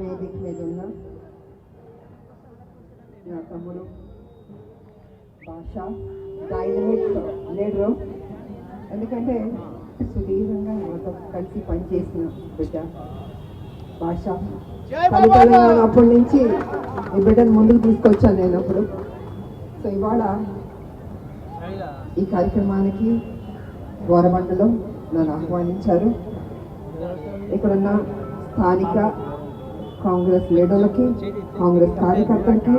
వేదిక మీద ఉన్న నా తమ్ముడు భాష డైనమిక్ లీడరు, ఎందుకంటే సుదీర్ఘంగా నాతో కలిసి పనిచేసిన బిడ్డ భాష. అప్పటి నుంచి ఈ బిడ్డను ముందుకు తీసుకొచ్చాను నేను అప్పుడు. సో ఇవాళ ఈ కార్యక్రమానికి గోరబండలో నన్ను ఆహ్వానించారు. ఇక్కడున్న స్థానిక కాంగ్రెస్ లీడర్లకి, కాంగ్రెస్ కార్యకర్తలకి,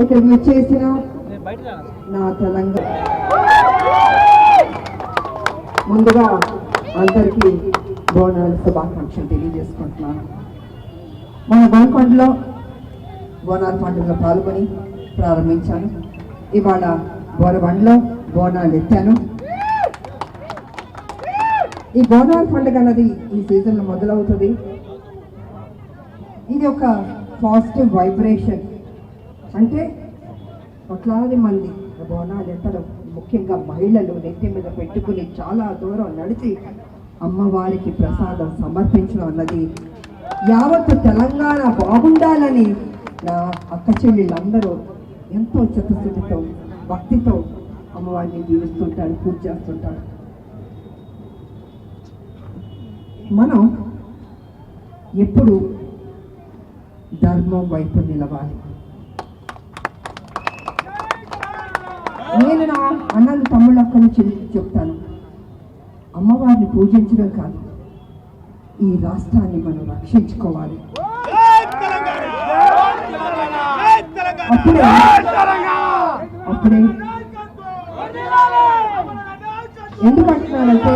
ఇక్కడికి వచ్చేసిన నా తెలంగాణ ముందుగా అందరికీ బోనాల శుభాకాంక్షలు తెలియజేసుకుంటున్నాను. మన గోల్కొండలో బోనాల పండుగలో పాల్గొని ప్రారంభించాను. ఇవాళ బోరబండలో బోనాలు ఎత్తాను. ఈ బోనాల పండుగ అన్నది ఈ సీజన్లో మొదలవుతుంది. ఇది ఒక పాజిటివ్ వైబ్రేషన్. అంటే కోట్లాది మంది బోనాలు ఎత్తడం, ముఖ్యంగా మహిళలు నెత్తి మీద పెట్టుకుని చాలా దూరం నడిచి అమ్మవారికి ప్రసాదం సమర్పించడం అన్నది యావత్తు తెలంగాణ బాగుండాలని నా అక్క చెల్లెళ్ళందరూ ఎంతో చిత్తశుద్ధితో, భక్తితో అమ్మవారిని జీవిస్తుంటారు, పూజ చేస్తుంటారు. మనం ఎప్పుడు ధర్మం వైపు నిలవాలి. నేను నా అన్నలు తమ్ముళ్ళ అక్కని చెప్తాను, అమ్మవారిని పూజించడం కాదు, ఈ రాష్ట్రాన్ని మనం రక్షించుకోవాలి. అప్పుడే ఎందుకంటున్నానంటే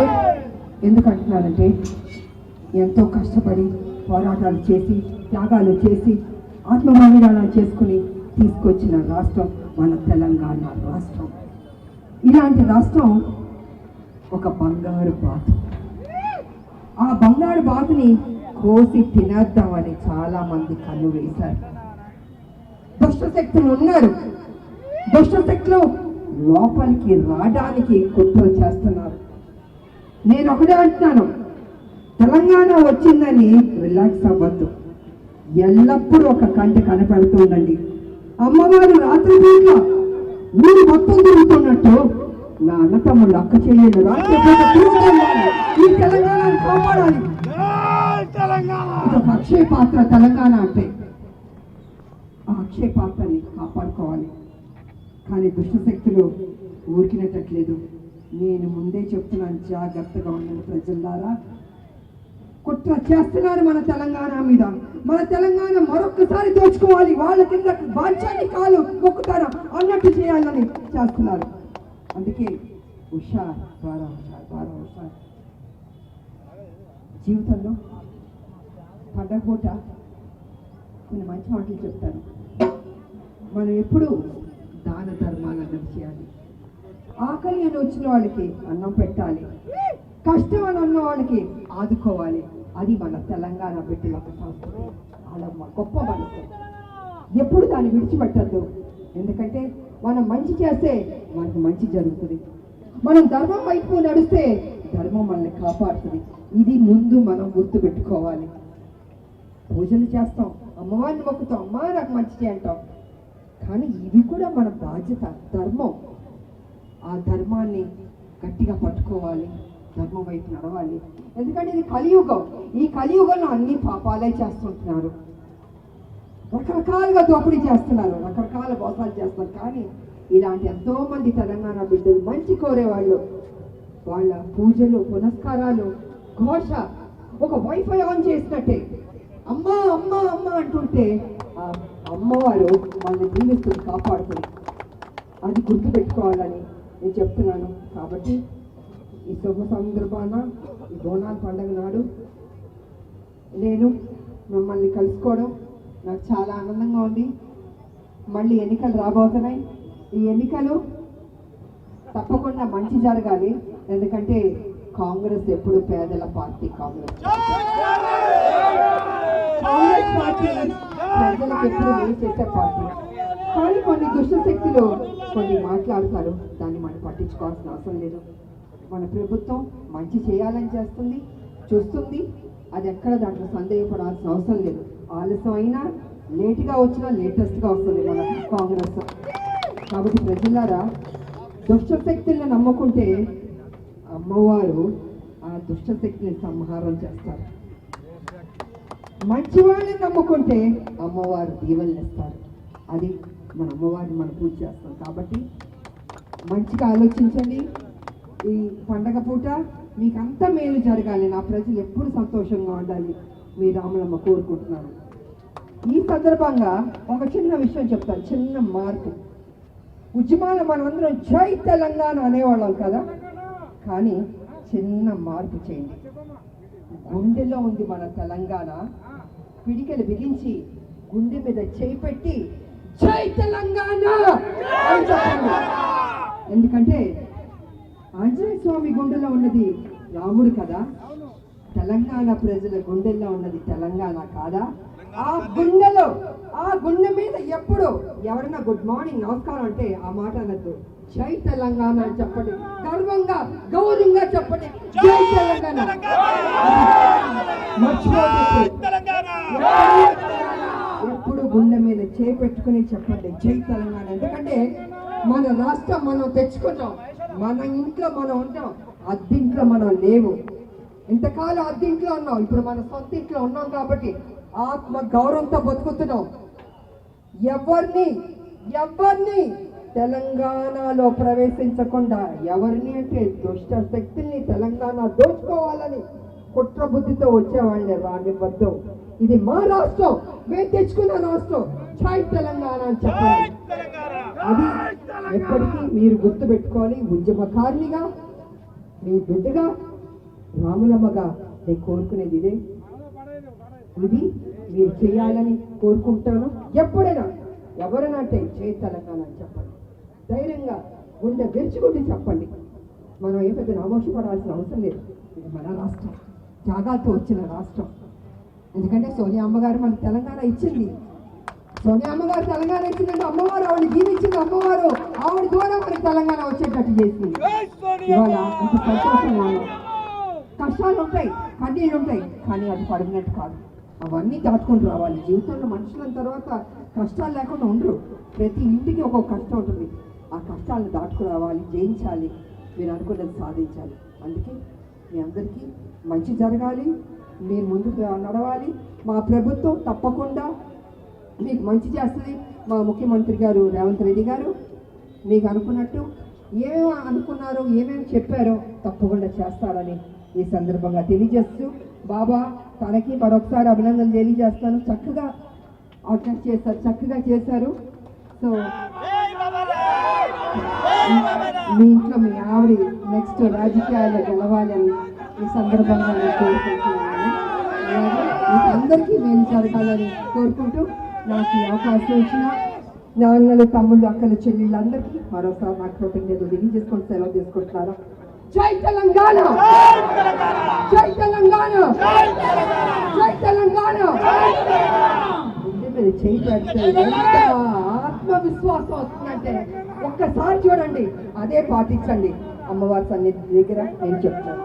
ఎంతో కష్టపడి పోరాటాలు చేసి, త్యాగాలు చేసి, ఆత్మబలిదానాలు చేసుకుని తీసుకొచ్చిన రాష్ట్రం మన తెలంగాణ రాష్ట్రం. ఇలాంటి రాష్ట్రం ఒక బంగారు బాతు. ఆ బంగారు బాతుని కోసి తినేద్దామని చాలా మంది కన్ను వేశారు. దుష్టశక్తులు ఉన్నారు. దుష్టశక్తులు లోపలికి రావడానికి కుట్రలు చేస్తున్నారు. నేను ఒకటే అంటున్నాను, తెలంగాణ వచ్చిందని రిలాక్స్ అవ్వద్దు. ఎల్లప్పుడూ ఒక కంటి కనపడుతుందండి. అమ్మవారు రాత్రి పూట మీరు మొత్తం తిరుగుతున్నట్టు నా అన్న తమ్ముళ్ళు, అక్క చెల్లెళ్ళు రాత్రి ఈ తెలంగాణను కాపాడాలి. ఇది ఒక అక్షయ పాత్ర తెలంగాణ అంటే. ఆ అక్షయ పాత్రని కాపాడుకోవాలి. కానీ దుష్టశక్తులు ఊరికినట్లేదు. నేను ముందే చెప్తున్నాను, జాగ్రత్తగా ఉండండి ప్రజలారా. కుట్ర చేస్తున్నారు మన తెలంగాణ మీద. మన తెలంగాణ మరొక్కసారి దోచుకోవాలి, వాళ్ళ కింద బాధ్యాన్ని కాలు మొక్కుతారా అన్నట్టు చేయాలని చేస్తున్నారు. అందుకే హుషార్ ద్వారా హుషార్. జీవితంలో పండగ పూట కొన్ని మంచి మాటలు చెప్తాను. మనం ఎప్పుడు దాన ధర్మాలను చేయాలి. ఆకలి అని వచ్చిన వాళ్ళకి అన్నం పెట్టాలి. కష్టం అని ఉన్న వాళ్ళకి ఆదుకోవాలి. అది మన తెలంగాణ బిడ్డల ఒక సంస్కృతి, వాళ్ళ గొప్ప మనసు. ఎప్పుడు దాన్ని విడిచిపెట్టద్దు. ఎందుకంటే మనం మంచి చేస్తే మనకు మంచి జరుగుతుంది. మనం ధర్మం వైపు నడిస్తే ధర్మం మనల్ని కాపాడుతుంది. ఇది ముందు మనం గుర్తుపెట్టుకోవాలి. పూజలు చేస్తాం, అమ్మవారిని మొక్కుతాం, అమ్మ నాకు మంచి అంటాం. కానీ ఇవి కూడా మన బాధ్యత, ధర్మం. ఆ ధర్మాన్ని గట్టిగా పట్టుకోవాలి, ధర్మం వైపు నడవాలి. ఎందుకంటే ఇది కలియుగం. ఈ కలియుగంలో అన్ని పాపాలే చేస్తుంటున్నారు. రకరకాలుగా దోపిడీ చేస్తున్నారు, రకరకాల మోసాలు చేస్తున్నారు. కానీ ఇలాంటి ఎంతో మంది తెలంగాణ బిడ్డలు, మంచి కోరేవాళ్ళు, వాళ్ళ పూజలు, పునస్కారాలు, ఘోష ఒక వైఫై ఆన్ చేసినట్టే అమ్మ అమ్మ అమ్మ అంటుంటే ఆ అమ్మవారు వాళ్ళని దీవిస్తుంది, కాపాడుతుంది. అది గుర్తుపెట్టుకోవాలని నేను చెప్తున్నాను. కాబట్టి ఈ శుభ సందర్భాన, ఈ బోనాల పండుగ నాడు నేను మిమ్మల్ని కలుసుకోవడం నాకు చాలా ఆనందంగా ఉంది. మళ్ళీ ఎన్నికలు రాబోతున్నాయి. ఈ ఎన్నికలు తప్పకుండా మంచి జరగాలి. ఎందుకంటే కాంగ్రెస్ ఎప్పుడు పేదల పార్టీ. కాంగ్రెస్ పార్టీ ప్రజలకు ఎప్పుడు మేలు చేసే పార్టీ. కానీ కొన్ని దుష్టశక్తులు కొన్ని మాట్లాడతారు, దాన్ని మనం పట్టించుకోవాల్సిన అవసరం లేదు. మన ప్రభుత్వం మంచి చేయాలని చేస్తుంది, చూస్తుంది. అది ఎక్కడ దాంట్లో సందేహపడాల్సిన అవసరం లేదు. ఆలస్యం అయినా లేటుగా వచ్చినా లేటెస్ట్గా వస్తుంది మన కాంగ్రెస్. కాబట్టి ప్రజలారా, దుష్ట శక్తులను నమ్ముకుంటే అమ్మవారు ఆ దుష్ట శక్తిని సంహారం చేస్తారు. మంచివాళ్ళని నమ్ముకుంటే అమ్మవారు దీవెనలు ఇస్తారు. అది మన అమ్మవారిని మనం పూజ చేస్తాం. కాబట్టి మంచిగా ఆలోచించండి. ఈ పండగ పూట మీకు అంత మేలు జరగాలి, నా ప్రజలు ఎప్పుడు సంతోషంగా ఉండాలి, మీ రాములమ్మ కోరుకుంటున్నాను. ఈ సందర్భంగా ఒక చిన్న విషయం చెప్తాను, చిన్న మార్పు. ఉద్యమాలు మనందరం జై తెలంగాణ అనేవాళ్ళం కదా, కానీ చిన్న మార్పు చేయండి. గుండెలో ఉంది మన తెలంగాణ. పిడికెలు బిగించి గుండె మీద చేయి పెట్టి జై తెలంగాణ అని చెప్పండి. ఎందుకంటే ఆంజనేయ స్వామి గుండెలో ఉన్నది రాముడు కదా, తెలంగాణ ప్రజల గుండెల్లో ఉన్నది తెలంగాణ కాదా? ఆ గుండె మీద ఎప్పుడు ఎవరైనా గుడ్ మార్నింగ్ నమస్కారం అంటే ఆ మాట అనద్దు, జై తెలంగాణ అని చెప్పండి. గర్వంగా గౌరవంగా చెప్పండి, జై తెలంగాణ. ఎప్పుడు గుండె మీద చేపెట్టుకుని చెప్పండి జై తెలంగాణ. ఎందుకంటే మన రాష్ట్రం మనం తెచ్చుకున్నాం, మన ఇంట్లో మనం ఉంటాం, అద్దింట్లో మనం లేవు. ఇంతకాలం అద్దింట్లో ఉన్నాం, ఇప్పుడు మన సొంత ఇంట్లో ఉన్నాం కాబట్టి ఆత్మ గౌరవంతో బతుకుతున్నాం. ఎవరిని తెలంగాణలో ప్రవేశించకుండా, ఎవరిని అంటే దుష్ట శక్తుల్ని తెలంగాణ దోచుకోవాలని కుట్ర బుద్ధితో వచ్చేవాళ్ళే రానివ్వద్దు. ఇది మా రాష్ట్రం, మేము తెచ్చుకున్న రాష్ట్రం, జై తెలంగాణ అని చెప్పాలి. అది ఎప్పటికీ మీరు గుర్తుపెట్టుకోవాలి. ఉద్యమకారినిగా, మీ బిడ్డగా, రాములమ్మగా నేను కోరుకునేది ఇదే. ఇది మీరు చేయాలని కోరుకుంటాను. ఎప్పుడైనా ఎవరైనా అంటే జై తెలంగాణ అని చెప్పండి, ధైర్యంగా గుండె విరుచుకుంటే చెప్పండి. మనం ఏ పెద్ద నామోషపడాల్సిన అవసరం లేదు. ఇది మన రాష్ట్రం, త్యాగాలతో వచ్చిన రాష్ట్రం. ఎందుకంటే సోనియా అమ్మగారు మనకు తెలంగాణ ఇచ్చింది. సోనియా అమ్మగారు తెలంగాణ ఇచ్చిందంటే అమ్మవారు ఆవిడ జీవించింది, అమ్మవారు ఆవిడ ద్వారా మనకి తెలంగాణ వచ్చేటట్టు చేసింది. ఇవాళ అంత సంతోషంగా ఉన్నాం. కష్టాలు ఉంటాయి, కన్నీళ్ళు ఉంటాయి, కానీ అది పడినట్టు కాదు. అవన్నీ దాటుకొని రావాలి. జీవితంలో మనుషుల తర్వాత కష్టాలు లేకుండా ఉండరు. ప్రతి ఇంటికి ఒక్కొక్క కష్టం ఉంటుంది. ఆ కష్టాలను దాటుకు రావాలి, జయించాలి, మీరు అనుకున్నది సాధించాలి. అందుకే మీ అందరికీ మంచి జరగాలి, మీరు ముందుకు నడవాలి. మా ప్రభుత్వం తప్పకుండా మీకు మంచి చేస్తుంది. మా ముఖ్యమంత్రి గారు రేవంత్ రెడ్డి గారు మీకు అనుకున్నట్టు ఏమేమి అనుకున్నారో, ఏమేమి చెప్పారో తప్పకుండా చేస్తారని ఈ సందర్భంగా తెలియజేస్తూ, బాబా తనకి మరొకసారి అభినందనలు తెలియజేస్తాను. చక్కగా ఆర్గనైజ్ చేశారు, చక్కగా చేశారు. సో మీ ఇంట్లో మీ ఆవిడ నెక్స్ట్ రాజకీయాల్లో గెలవాలని ఈ సందర్భంగా నేను కోరుకుంటున్నాను. అలాగే మీకు అందరికీ మేలు జరగాలని కోరుకుంటూ, నాకు ఈ అవకాశం ఇచ్చిన నాన్నలు, తమ్ముళ్ళు, అక్కలు, చెల్లెళ్ళందరికీ మరోసారి నాకు కృతజ్ఞతలు తెలియజేసుకొని సెలవు తీసుకుంటున్నాను. జై తెలంగాణ, జై తెలంగాణ, జై తెలంగాణ. చేయి పెడితే ఎంత ఆత్మవిశ్వాసం వస్తుందంటే ఒక్కసారి చూడండి, అదే పాటించండి. అమ్మవారి సన్నిధి దగ్గర నేను చెప్తాను.